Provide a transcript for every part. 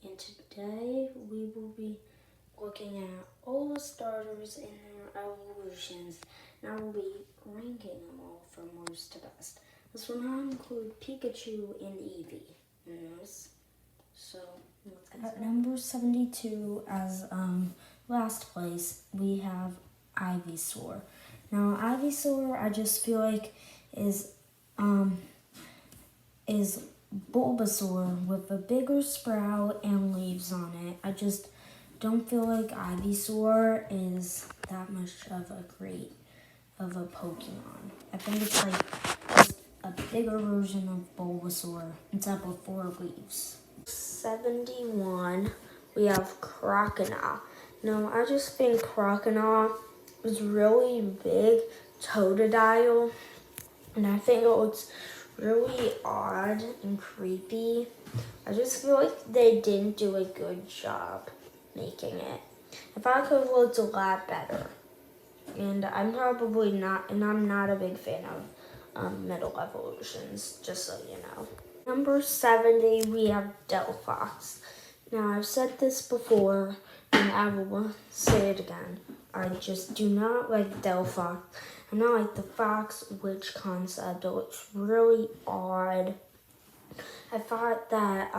and today we will be looking at all the starters and their evolutions, and I will be ranking them all from worst to best. This will not include Pikachu and Eevee in this. So let's get started. At number 72 as last place, we have Ivysaur. Now Ivysaur, I just feel like is Bulbasaur with a bigger sprout and leaves on it. I just don't feel like Ivysaur is that much of a Pokemon. I think it's like just a bigger version of Bulbasaur except with 4 leaves. 71, we have Croconaw. Now, I just think Croconaw is really big Totodile, and I think it looks really odd and creepy. I just feel like they didn't do a good job making it. If I could have looked a lot better. And I'm not a big fan of middle evolutions, just so you know. Number 70, we have Delphox. Now, I've said this before, and I will say it again. I just do not like Delphox. I don't like the fox witch concept. It looks really odd. I thought that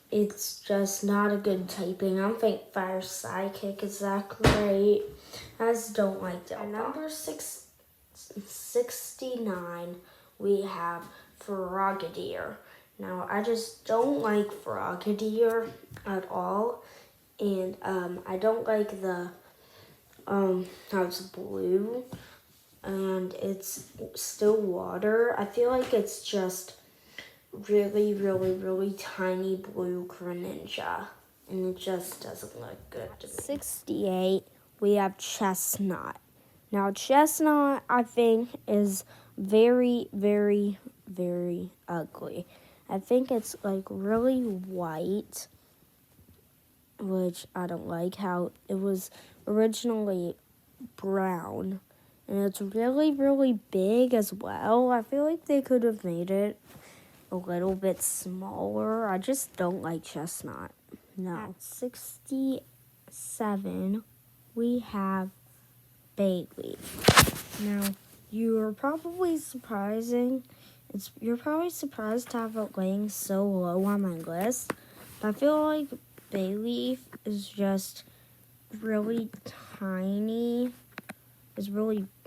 it's just not a good typing. I don't think Fire Psychic is that great. I just don't like Delphox. At number 69, we have Frogadier. Now, I just don't like Frogadier at all. And I don't like the how it's blue and it's still water. I feel like it's just really, really, really tiny blue Greninja, and it just doesn't look good to me. 68, we have Chestnut. Now, Chestnut, I think, is very, very, very ugly. I think it's like really white, which I don't like. How it was originally brown, and it's really, really big as well. I feel like they could have made it a little bit smaller. I just don't like Chestnut. No. At 67, we have Bayleaf. Now, you're probably surprised to have it laying so low on my list. But I feel like Bayleaf is just really tiny.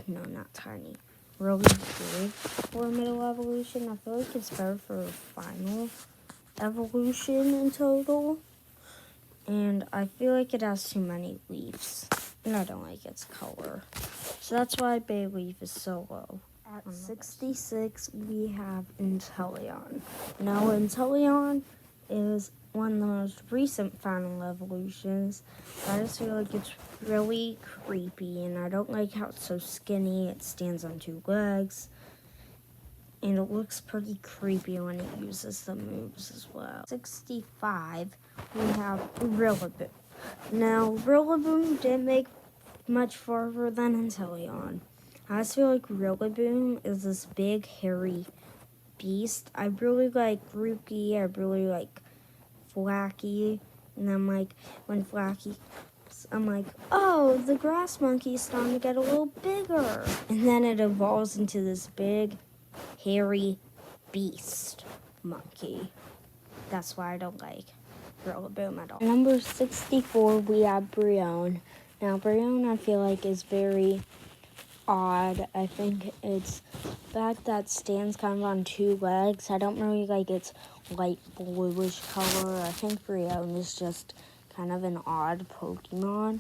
Not tiny. Really big for middle evolution. I feel like it's better for final evolution in total. And I feel like it has too many leaves. And I don't like its color. So that's why Bayleaf is so low. At 66, we have Inteleon. Now, Inteleon is one of the most recent final evolutions. I just feel like it's really creepy, and I don't like how it's so skinny. It stands on 2 legs, and it looks pretty creepy when it uses the moves as well. 65, we have Rillaboom. Now, Rillaboom didn't make much farther than Inteleon. I just feel like Rillaboom is this big, hairy beast. I really like Grookey. I really like Flacky. And I'm like, when Flacky, I'm like, oh, the grass monkey's starting to get a little bigger. And then it evolves into this big, hairy beast monkey. That's why I don't like Rillaboom at all. Number 64, we have Brionne. Now, Brionne, I feel like, is very odd. I think it's the fact that stands kind of on 2 legs. I don't really like its light bluish color. I think Brionne is just kind of an odd Pokemon.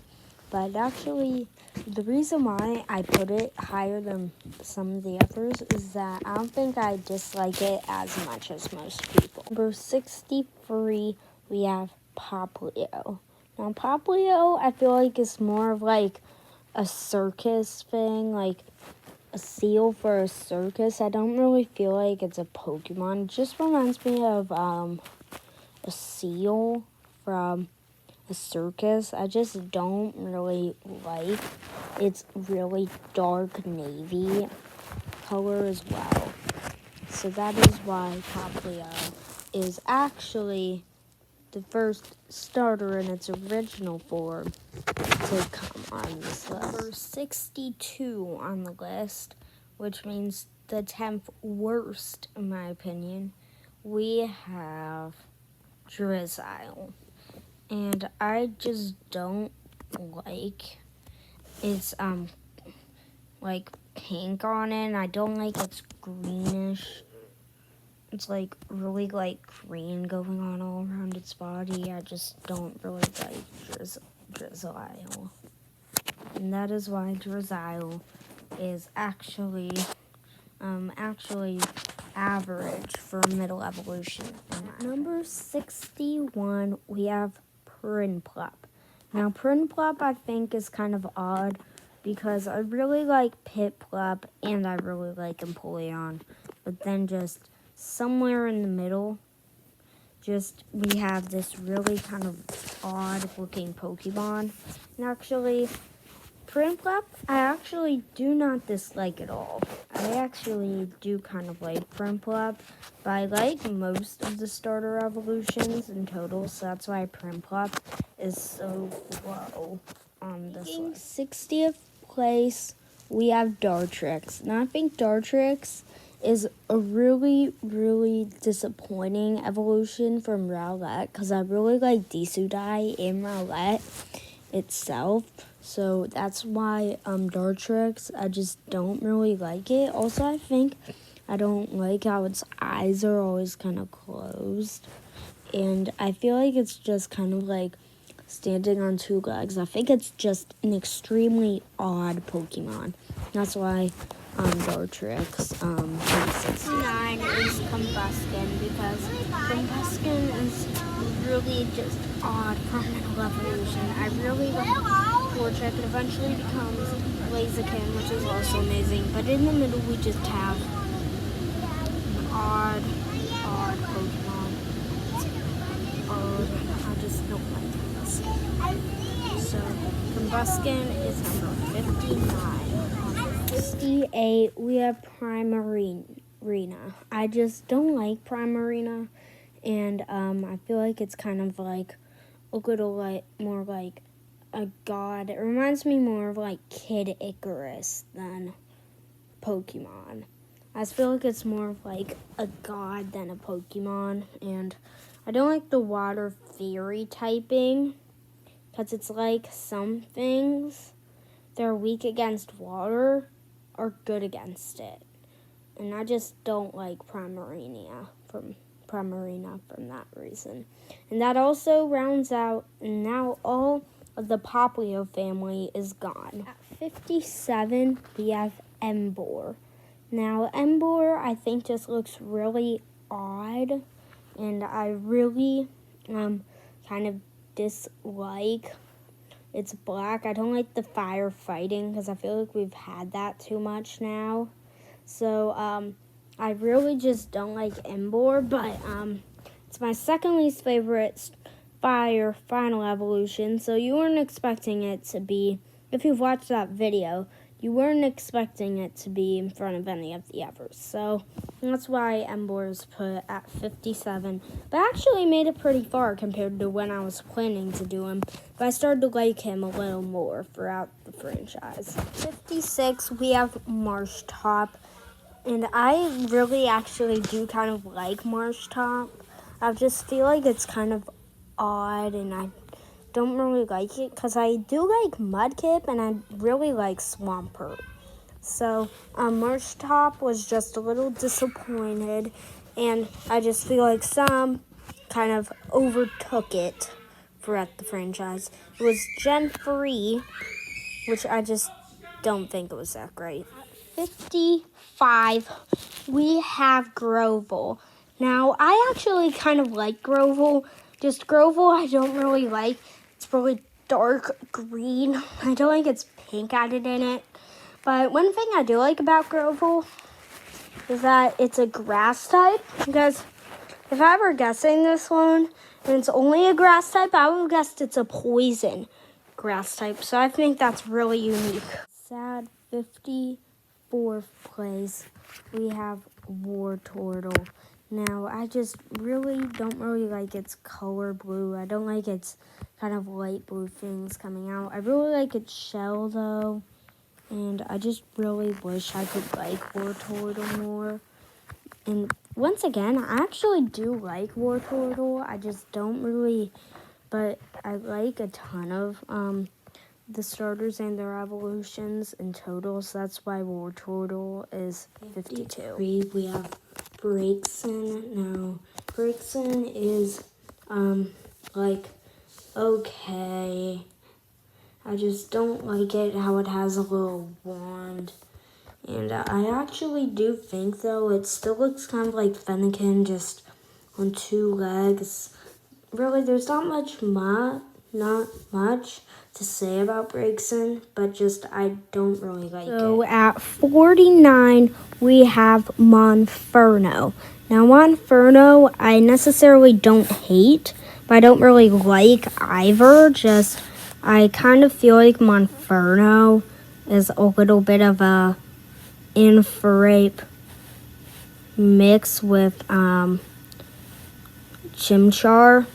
But actually, the reason why I put it higher than some of the others is that I don't think I dislike it as much as most people. Number 63, we have Popplio. Now, Popplio, I feel like is more of like a circus thing, like a seal for a circus. I don't really feel like it's a Pokemon. It just reminds me of a seal from a circus. I just don't really like its really dark navy color as well. So that is why Popplio is actually the first starter in its original form to come on this list. Number 62 on the list, which means the 10th worst, in my opinion, we have Drizzile. And I just don't like its, like, pink on it, and I don't like its greenish. It's like really like green going on all around its body. I just don't really like Drizzile. And that is why Drizzile is actually average for middle evolution. At number 61, we have Prinplup. Now Prinplup I think is kind of odd because I really like Piplup and I really like Empoleon. But then just somewhere in the middle, we have this really kind of odd looking Pokemon. And actually, Prinplup, I actually do not dislike at all. I actually do kind of like Prinplup, but I like most of the starter evolutions in total, so that's why Prinplup is so low on this list. 60th place, we have Dartrix. And I think Dartrix is a really, really disappointing evolution from Rowlet, because I really like Desudai and Rowlet itself. So that's why Dartrix, I just don't really like it. Also, I think I don't like how its eyes are always kind of closed. And I feel like it's just kind of like standing on two legs. I think it's just an extremely odd Pokemon. That's why Dartrix 69 is Combuskin, because Combuskin is really just odd for middle evolution. I really like Torchic. It eventually becomes Blaziken, which is also amazing. But in the middle, we just have an odd Pokemon. I just don't like Combuskin. So Combuskin is number 59. 68, we have Primarina. I just don't like Primarina, and I feel like it's kind of like a little like more like a god. It reminds me more of like Kid Icarus than Pokemon. I just feel like it's more of like a god than a Pokemon, and I don't like the water fairy typing, because it's like some things that are weak against water are good against it. And I just don't like Primarina from that reason. And that also rounds out, and now all of the Poplio family is gone. At 57, we have Emboar. Now, Emboar, I think, just looks really odd, and I really kind of dislike it's black. I don't like the firefighting because I feel like we've had that too much now. So I really just don't like Emboar, but it's my second least favorite fire final evolution. So you weren't expecting it to be, if you've watched that video, you weren't expecting it to be in front of any of the others. So that's why Emboar is put at 57. But I actually made it pretty far compared to when I was planning to do him. But I started to like him a little more throughout the franchise. 56, we have Marshtop. And I really actually do kind of like Marshtop. I just feel like it's kind of odd, and I don't really like it because I do like Mudkip and I really like Swampert. So Marshtop was just a little disappointed, and I just feel like some kind of overtook it throughout the franchise. It was Gen 3, which I just don't think it was that great. 55, we have Grovel. Now, I actually kind of like Grovel. Just Grovel I don't really like. It's really dark green. I don't like its pink added in it. But one thing I do like about Grovel is that it's a grass type. Because if I were guessing this one, and it's only a grass type, I would have guessed it's a poison grass type. So I think that's really unique. Sad 54th place, we have Wartortle. Now, I just really don't like its color blue. I don't like its kind of light blue things coming out. I really like its shell, though. And I just really wish I could like Wartortle more. And once again, I actually do like Wartortle. I just don't really, but I like a ton of the starters and their evolutions in total. So that's why Wartortle is 52. We have Braixen. Now, Braixen is like okay. I just don't like it how it has a little wand. And I actually do think, though, it still looks kind of like Fennekin, just on 2 legs. Really, there's not much to say about Braixen, but just I don't really like it. So at 49, we have Monferno. Now, Monferno, I necessarily don't hate, but I don't really like either. Just, I kind of feel like Monferno is a little bit of a Infrape mix with Chimchar.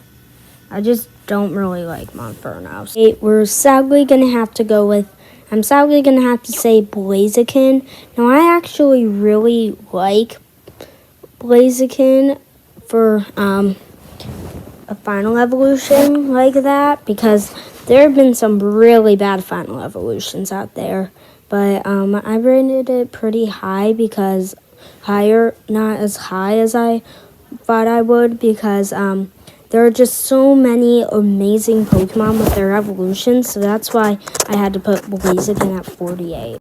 I just don't really like Monferno. We're sadly going to have to go with, I'm sadly going to have to say Blaziken. Now, I actually really like Blaziken for a final evolution like that, because there have been some really bad final evolutions out there. But I rated it pretty high because not as high as I thought I would, because there are just so many amazing Pokemon with their evolutions, so that's why I had to put Blaziken at 48.